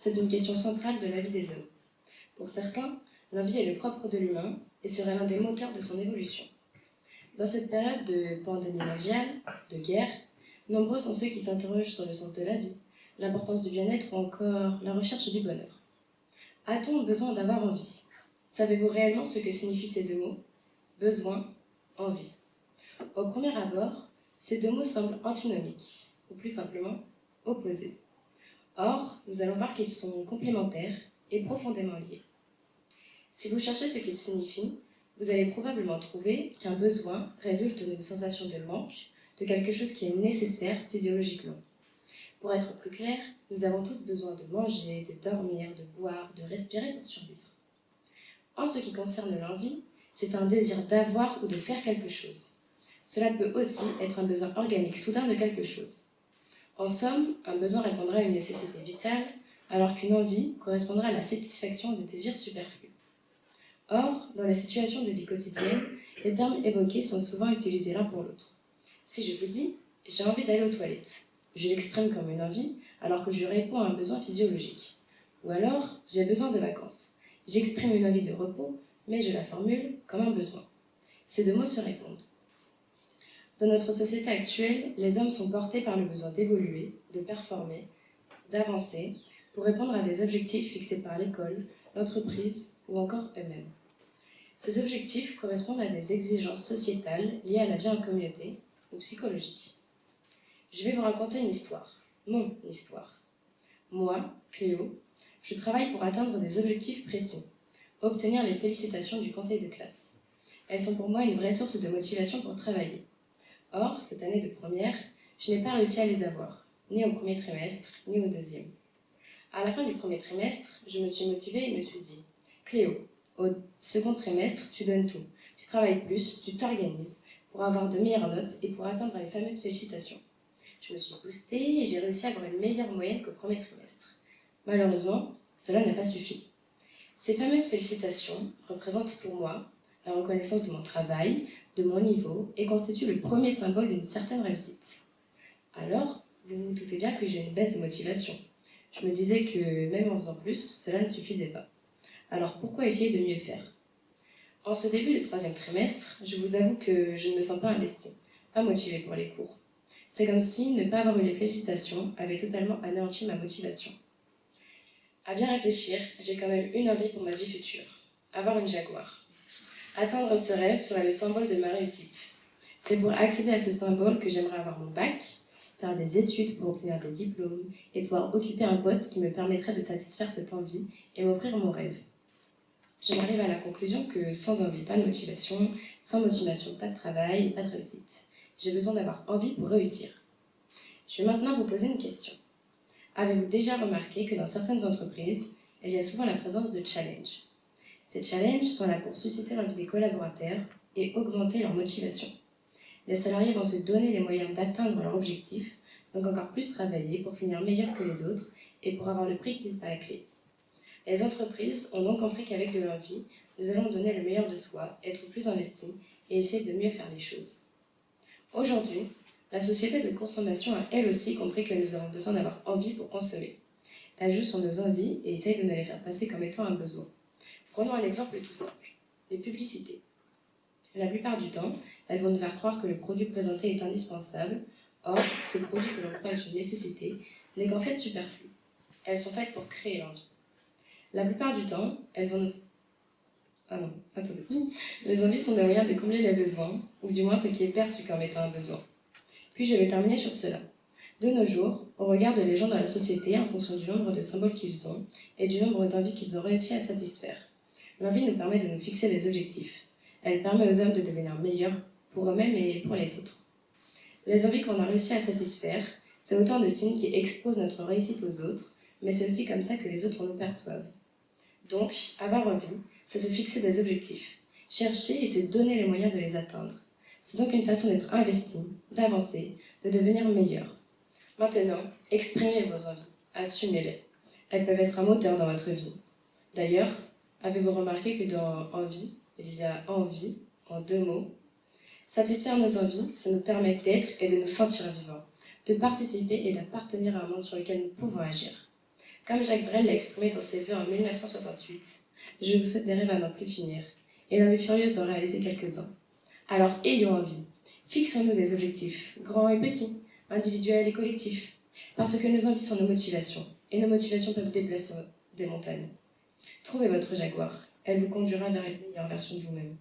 c'est une question centrale de la vie des hommes. Pour certains, l'envie est le propre de l'humain et serait l'un des moteurs de son évolution. Dans cette période de pandémie mondiale, de guerre, nombreux sont ceux qui s'interrogent sur le sens de la vie, l'importance du bien-être ou encore la recherche du bonheur. A-t-on besoin d'avoir envie? Savez-vous réellement ce que signifient ces deux mots? Besoin, envie. Au premier abord, ces deux mots semblent antinomiques, ou plus simplement, opposés. Or, nous allons voir qu'ils sont complémentaires et profondément liés. Si vous cherchez ce qu'ils signifient, vous allez probablement trouver qu'un besoin résulte d'une sensation de manque, de quelque chose qui est nécessaire physiologiquement. Pour être plus clair, nous avons tous besoin de manger, de dormir, de boire, de respirer pour survivre. En ce qui concerne l'envie, c'est un désir d'avoir ou de faire quelque chose. Cela peut aussi être un besoin organique soudain de quelque chose. En somme, un besoin répondra à une nécessité vitale, alors qu'une envie correspondra à la satisfaction de désirs superflus. Or, dans les situations de vie quotidienne, les termes évoqués sont souvent utilisés l'un pour l'autre. Si je vous dis « j'ai envie d'aller aux toilettes », je l'exprime comme une envie alors que je réponds à un besoin physiologique. Ou alors « j'ai besoin de vacances », j'exprime une envie de repos, mais je la formule comme un besoin. Ces deux mots se répondent. Dans notre société actuelle, les hommes sont portés par le besoin d'évoluer, de performer, d'avancer, pour répondre à des objectifs fixés par l'école, l'entreprise ou encore eux-mêmes. Ces objectifs correspondent à des exigences sociétales liées à la vie en communauté ou psychologiques. Je vais vous raconter une histoire, mon histoire. Moi, Cléo, je travaille pour atteindre des objectifs précis, obtenir les félicitations du conseil de classe. Elles sont pour moi une vraie source de motivation pour travailler. Or, cette année de première, je n'ai pas réussi à les avoir, ni au premier trimestre, ni au deuxième. À la fin du premier trimestre, je me suis motivée et me suis dit « Cléo, au second trimestre, tu donnes tout. Tu travailles plus, tu t'organises pour avoir de meilleures notes et pour atteindre les fameuses félicitations. » Je me suis boostée et j'ai réussi à avoir une meilleure moyenne qu'au premier trimestre. Malheureusement, cela n'a pas suffi. Ces fameuses félicitations représentent pour moi la reconnaissance de mon travail, de mon niveau et constituent le premier symbole d'une certaine réussite. Alors, vous vous doutez bien que j'ai une baisse de motivation. Je me disais que même en faisant plus, cela ne suffisait pas. Alors pourquoi essayer de mieux faire? En ce début de troisième trimestre, je vous avoue que je ne me sens pas investie, pas motivée pour les cours. C'est comme si ne pas avoir eu les félicitations avait totalement anéanti ma motivation. À bien réfléchir, j'ai quand même une envie pour ma vie future, avoir une Jaguar. Atteindre ce rêve serait le symbole de ma réussite. C'est pour accéder à ce symbole que j'aimerais avoir mon bac, faire des études pour obtenir des diplômes et pouvoir occuper un poste qui me permettrait de satisfaire cette envie et m'offrir mon rêve. Je m'arrive à la conclusion que sans envie, pas de motivation, sans motivation, pas de travail, pas de réussite. J'ai besoin d'avoir envie pour réussir. Je vais maintenant vous poser une question. Avez-vous déjà remarqué que dans certaines entreprises, il y a souvent la présence de challenges? Ces challenges sont là pour susciter l'envie des collaborateurs et augmenter leur motivation. Les salariés vont se donner les moyens d'atteindre leur objectif, donc encore plus travailler pour finir meilleur que les autres et pour avoir le prix qui est à la clé. Les entreprises ont donc compris qu'avec de l'envie, nous allons donner le meilleur de soi, être plus investis et essayer de mieux faire les choses. Aujourd'hui, la société de consommation a elle aussi compris que nous avons besoin d'avoir envie pour consommer. Elle joue sur nos envies et essaye de nous les faire passer comme étant un besoin. Prenons un exemple tout simple, les publicités. La plupart du temps, elles vont nous faire croire que le produit présenté est indispensable. Or, ce produit que l'on croit être une nécessité n'est qu'en fait superflu. Elles sont faites pour créer l'envie. La plupart du temps, elles vont nous... Ah non, attendez. Les envies sont des moyens de combler les besoins, ou du moins ce qui est perçu comme étant un besoin. Puis je vais terminer sur cela. De nos jours, on regarde les gens dans la société en fonction du nombre de symboles qu'ils ont et du nombre d'envies qu'ils ont réussi à satisfaire. L'envie nous permet de nous fixer des objectifs. Elle permet aux hommes de devenir meilleurs pour eux-mêmes et pour les autres. Les envies qu'on a réussi à satisfaire, c'est autant de signes qui exposent notre réussite aux autres, mais c'est aussi comme ça que les autres nous perçoivent. Donc, avoir envie, c'est se fixer des objectifs, chercher et se donner les moyens de les atteindre. C'est donc une façon d'être investi, d'avancer, de devenir meilleur. Maintenant, exprimez vos envies, assumez-les. Elles peuvent être un moteur dans votre vie. D'ailleurs, avez-vous remarqué que dans envie, il y a envie en deux mots? Satisfaire nos envies, ça nous permet d'être et de nous sentir vivants, de participer et d'appartenir à un monde sur lequel nous pouvons agir. Comme Jacques Brel l'a exprimé dans ses vœux en 1968, « Je vous souhaite des rêves à n'en plus finir, et l'envie furieuse d'en réaliser quelques-uns. Alors ayons envie, fixons-nous des objectifs, grands et petits, individuels et collectifs, parce que nos envies sont nos motivations, et nos motivations peuvent déplacer des montagnes. Trouvez votre jaguar, elle vous conduira vers une meilleure version de vous-même. »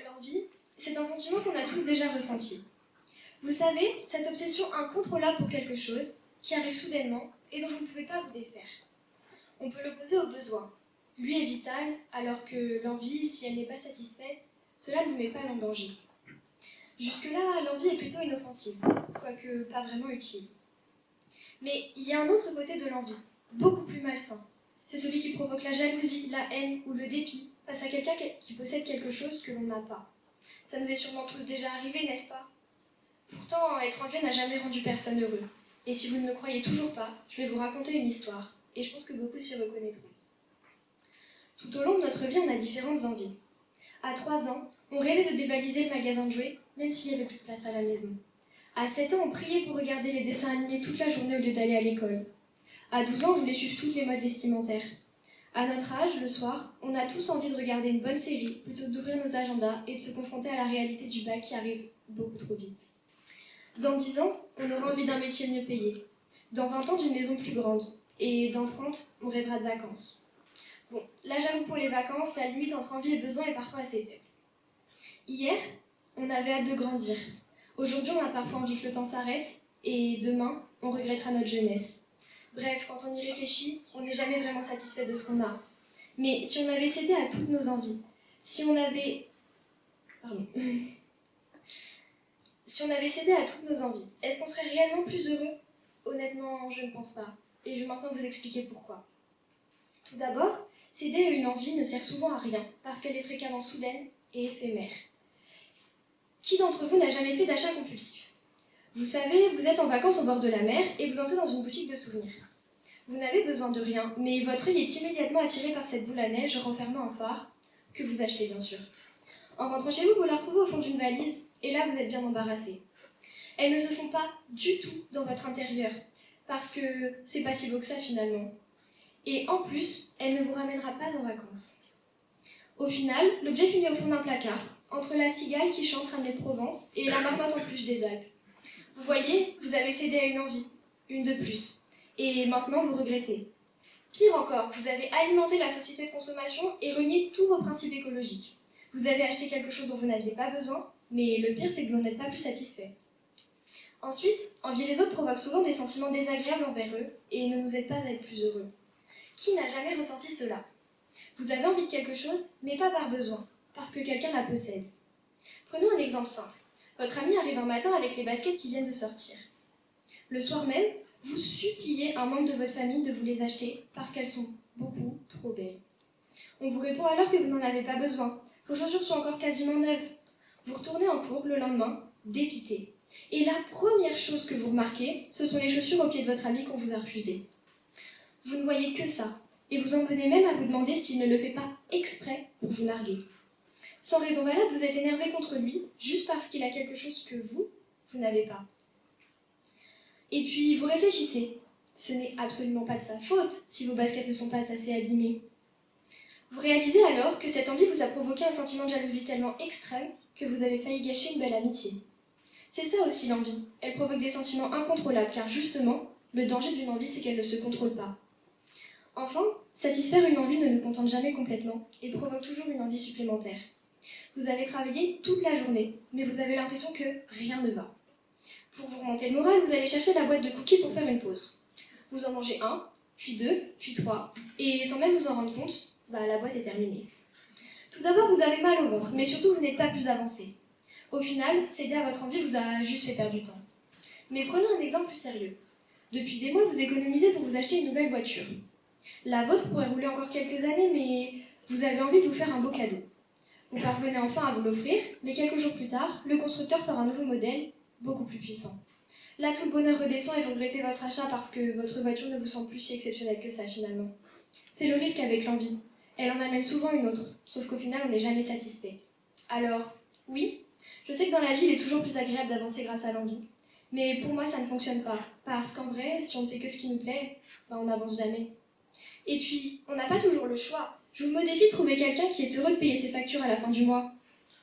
L'envie, c'est un sentiment qu'on a tous déjà ressenti. Vous savez, cette obsession incontrôlable pour quelque chose, qui arrive soudainement et dont vous ne pouvez pas vous défaire. On peut l'opposer au besoin. Lui est vital, alors que l'envie, si elle n'est pas satisfaite, cela ne vous met pas en danger. Jusque-là, l'envie est plutôt inoffensive, quoique pas vraiment utile. Mais il y a un autre côté de l'envie, beaucoup plus malsain. C'est celui qui provoque la jalousie, la haine ou le dépit face à quelqu'un qui possède quelque chose que l'on n'a pas. Ça nous est sûrement tous déjà arrivé, n'est-ce pas? Pourtant, être envieux n'a jamais rendu personne heureux. Et si vous ne me croyez toujours pas, je vais vous raconter une histoire, et je pense que beaucoup s'y reconnaîtront. Tout au long de notre vie, on a différentes envies. À 3 ans, on rêvait de dévaliser le magasin de jouets, même s'il n'y avait plus de place à la maison. À 7 ans, on priait pour regarder les dessins animés toute la journée au lieu d'aller à l'école. À 12 ans, on voulait suivre toutes les modes vestimentaires. À notre âge, le soir, on a tous envie de regarder une bonne série, plutôt que d'ouvrir nos agendas et de se confronter à la réalité du bac qui arrive beaucoup trop vite. Dans 10 ans, on aura envie d'un métier mieux payé. Dans 20 ans, d'une maison plus grande. Et dans 30, on rêvera de vacances. Bon, là j'avoue pour les vacances, la limite entre envie et besoin est parfois assez faible. Hier, on avait hâte de grandir. Aujourd'hui, on a parfois envie que le temps s'arrête. Et demain, on regrettera notre jeunesse. Bref, quand on y réfléchit, on n'est jamais vraiment satisfait de ce qu'on a. Mais si on avait cédé à toutes nos envies, si on avait cédé à toutes nos envies, est-ce qu'on serait réellement plus heureux? Honnêtement, je ne pense pas. Et je vais maintenant vous expliquer pourquoi. Tout d'abord, céder à une envie ne sert souvent à rien, parce qu'elle est fréquemment soudaine et éphémère. Qui d'entre vous n'a jamais fait d'achat compulsif? Vous savez, vous êtes en vacances au bord de la mer et vous entrez dans une boutique de souvenirs. Vous n'avez besoin de rien, mais votre œil est immédiatement attiré par cette boule à neige renfermant un phare, que vous achetez bien sûr. En rentrant chez vous, vous la retrouvez au fond d'une valise, et là vous êtes bien embarrassé. Elles ne se font pas du tout dans votre intérieur, parce que c'est pas si beau que ça finalement. Et en plus, elle ne vous ramènera pas en vacances. Au final, l'objet finit au fond d'un placard, entre la cigale qui chante ramenée de Provence et la marmotte en peluche des Alpes. Vous voyez, vous avez cédé à une envie, une de plus. Et maintenant, vous regrettez. Pire encore, vous avez alimenté la société de consommation et renié tous vos principes écologiques. Vous avez acheté quelque chose dont vous n'aviez pas besoin, mais le pire, c'est que vous n'en êtes pas plus satisfait. Ensuite, envier les autres provoque souvent des sentiments désagréables envers eux et ne nous aide pas à être plus heureux. Qui n'a jamais ressenti cela? Vous avez envie de quelque chose, mais pas par besoin, parce que quelqu'un la possède. Prenons un exemple simple. Votre ami arrive un matin avec les baskets qui viennent de sortir. Le soir même, vous suppliez un membre de votre famille de vous les acheter parce qu'elles sont beaucoup trop belles. On vous répond alors que vous n'en avez pas besoin. Vos chaussures sont encore quasiment neuves. Vous retournez en cours le lendemain, dépité. Et la première chose que vous remarquez, ce sont les chaussures aux pieds de votre ami qu'on vous a refusées. Vous ne voyez que ça, et vous en venez même à vous demander s'il ne le fait pas exprès pour vous narguer. Sans raison valable, vous êtes énervé contre lui, juste parce qu'il a quelque chose que vous n'avez pas. Et puis, vous réfléchissez. Ce n'est absolument pas de sa faute si vos baskets ne sont pas assez abîmées. Vous réalisez alors que cette envie vous a provoqué un sentiment de jalousie tellement extrême que vous avez failli gâcher une belle amitié. C'est ça aussi l'envie. Elle provoque des sentiments incontrôlables, car justement, le danger d'une envie, c'est qu'elle ne se contrôle pas. Enfin, satisfaire une envie ne nous contente jamais complètement et provoque toujours une envie supplémentaire. Vous avez travaillé toute la journée, mais vous avez l'impression que rien ne va. Pour vous remonter le moral, vous allez chercher la boîte de cookies pour faire une pause. Vous en mangez un, puis deux, puis trois, et sans même vous en rendre compte, la boîte est terminée. Tout d'abord, vous avez mal au ventre, mais surtout, vous n'êtes pas plus avancé. Au final, céder à votre envie vous a juste fait perdre du temps. Mais prenons un exemple plus sérieux. Depuis des mois, vous économisez pour vous acheter une nouvelle voiture. La vôtre pourrait rouler encore quelques années, mais vous avez envie de vous faire un beau cadeau. Vous parvenez enfin à vous l'offrir, mais quelques jours plus tard, le constructeur sort un nouveau modèle, beaucoup plus puissant. Là, tout le bonheur redescend et vous regrettez votre achat parce que votre voiture ne vous semble plus si exceptionnelle que ça, finalement. C'est le risque avec l'envie. Elle en amène souvent une autre, sauf qu'au final, on n'est jamais satisfait. Alors, oui, je sais que dans la vie, il est toujours plus agréable d'avancer grâce à l'envie, Mais pour moi, ça ne fonctionne pas. Parce qu'en vrai, si on ne fait que ce qui nous plaît, on n'avance jamais. Et puis, on n'a pas toujours le choix. Je me défie de trouver quelqu'un qui est heureux de payer ses factures à la fin du mois.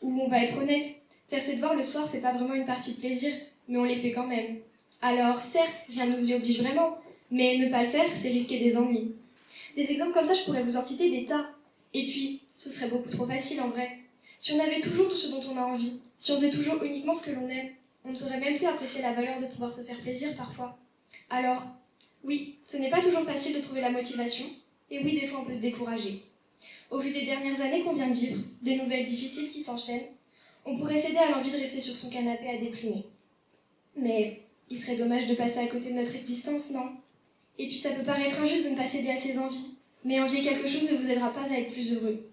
Ou on va être honnête, faire ses devoirs le soir, c'est pas vraiment une partie de plaisir, mais on les fait quand même. Alors, certes, rien ne nous y oblige vraiment, mais ne pas le faire, c'est risquer des ennuis. Des exemples comme ça, je pourrais vous en citer des tas. Et puis, ce serait beaucoup trop facile en vrai. Si on avait toujours tout ce dont on a envie, si on faisait toujours uniquement ce que l'on aime, on ne saurait même plus apprécier la valeur de pouvoir se faire plaisir parfois. Alors, oui, ce n'est pas toujours facile de trouver la motivation, et oui, des fois on peut se décourager. Au vu des dernières années qu'on vient de vivre, des nouvelles difficiles qui s'enchaînent, on pourrait céder à l'envie de rester sur son canapé à déprimer. Mais il serait dommage de passer à côté de notre existence, non? Et puis ça peut paraître injuste de ne pas céder à ses envies, mais envier quelque chose ne vous aidera pas à être plus heureux.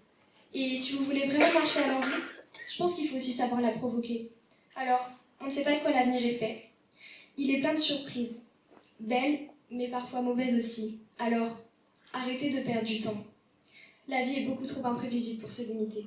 Et si vous voulez vraiment marcher à l'envie, je pense qu'il faut aussi savoir la provoquer. Alors, on ne sait pas de quoi l'avenir est fait. Il est plein de surprises, belles, mais parfois mauvaises aussi. Alors, arrêtez de perdre du temps. La vie est beaucoup trop imprévisible pour se limiter.